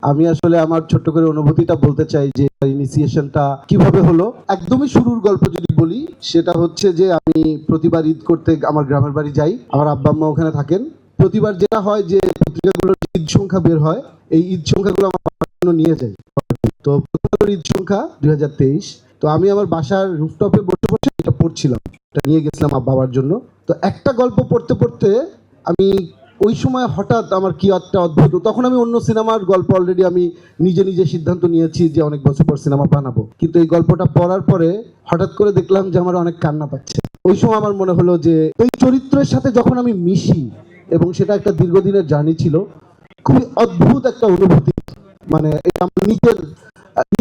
আমি আসলে আমার ছোট্ট করে অনুভূতিটা বলতে চাই যে ইনিশিয়েশনটা কিভাবে হলো। একদমই শুরুর গল্প যদি বলি, সেটা হচ্ছে যে আমি প্রতিবার ঈদ করতে আমার গ্রামের বাড়ি যাই। আমার আব্বা আম্মা ওখানে থাকেন। প্রতিবার যেটা হয় যে পত্রিকাগুলোর ঈদ সংখ্যা বের হয়, এই ঈদ সংখ্যাগুলো আমার বাবার জন্য নিয়ে যাই। তো প্রথম ঈদ সংখ্যা 2023। তো আমি আমার বাসার রুফটপে বসে বসে এটা পড়ছিলাম, এটা নিয়ে গেছিলাম বাবার জন্য। তো একটা গল্প পড়তে পড়তে আমি ওই সময় হঠাৎ আমার কি একটা অদ্ভুত, তখন আমি অন্য সিনেমার গল্প অলরেডি আমি নিজে নিজে সিদ্ধান্ত নিয়েছি যে অনেক বছর পর সিনেমা বানাবো, কিন্তু এই গল্পটা পড়ার পরে হঠাৎ করে দেখলাম যে আমার অনেক কান্না পাচ্ছে। ওই সময় আমার মনে হলো যে এই চরিত্রের সাথে যখন আমি মিশি, এবং সেটা একটা দীর্ঘদিনের জার্নি ছিল, খুবই অদ্ভুত একটা অনুভূতি। মানে এটা আমার নিজের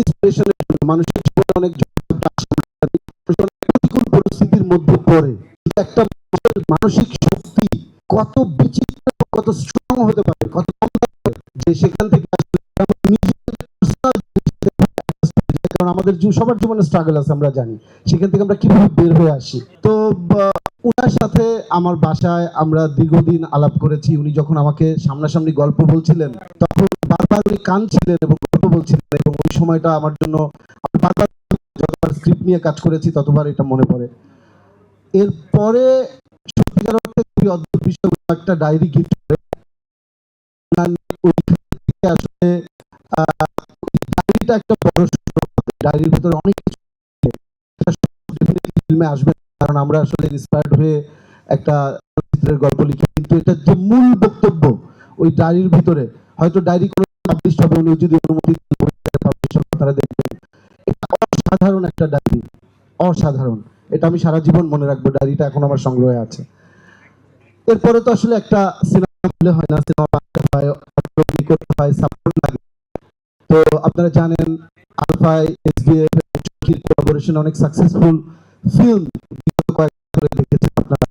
ইন্সপিরেশনের জন্য মানুষের জীবনে অনেক প্রতিকূল পরিস্থিতির মধ্যে পড়ে একটা মানসিক শক্তি কত বিচিত্র, কত স্ট্রং হতে পারে, কত যে সেখান থেকে কারণ আমাদের সবার জীবনে স্ট্রাগল আছে, আমরা জানি সেখান থেকে আমরা কিভাবে বের হয়ে আসি। তো ওনার সাথে আমার বাসায় আমরা দীর্ঘদিন আলাপ করেছি। উনি যখন আমাকে সামনাসামনি গল্প বলছিলেন, তখন বারবার উনি কাঁদছিলেন এবং গল্প বলছিলেন, এবং ওই সময়টা আমার জন্য বারবার যতবার স্ক্রিপ্ট নিয়ে কাজ করেছি ততবার এটা মনে পড়ে। এরপরে সত্যিকার অর্থে খুবই অদ্ভুত বিষয়, একটা ডায়েরি গিফট করে আসলে ডায়েরিটা একটা বড়, ডায়েরির ভিতরে অনেক কিছু ফিল্মে আসবে, কারণ আমরা আসলে ইন্সপায়ার্ড হয়ে একটা চরিত্রের গল্প লিখি, কিন্তু এটা যে মূল বক্তব্য ওই ডায়েরির ভিতরে, হয়তো ডায়েরি কোনো পাবলিশ হবে, উনি যদি অনুমতি তারা দেখবেন। এটা অসাধারণ একটা ডায়েরি, অসাধারণ। এটা আমি সারা জীবন মনে রাখবো, ডায়েরিটা এখন আমার সংগ্রহে আছে। এরপরে তো আসলে একটা সিনেমা হলে হয় না, সিনেমা বানাতে হয়, করতে হয়, সাপোর্ট লাগে। তো আপনারা জানেন আলফাই এসবিএফ কোলাবোরেশন অনেক সাকসেসফুল ফিল্ম বিগত কয়েক বছরে দেখেছেন আপনারা।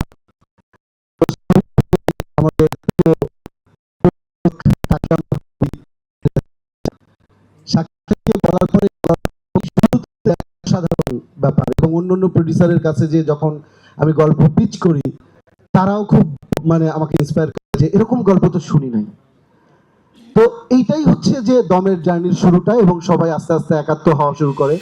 আমাদের বলার পরে সাধারণ ব্যাপার, এবং অন্যান্য প্রডিউসারের কাছে যে যখন আমি গল্প পিচ করি, তারাও খুব মানে আমাকে ইন্সপায়ার করে যে এরকম গল্প তো শুনি নাই। তো এইটাই হচ্ছে যে দমের জার্নির শুরুটা, এবং সবাই আস্তে আস্তে একাত্ম হওয়া শুরু করে।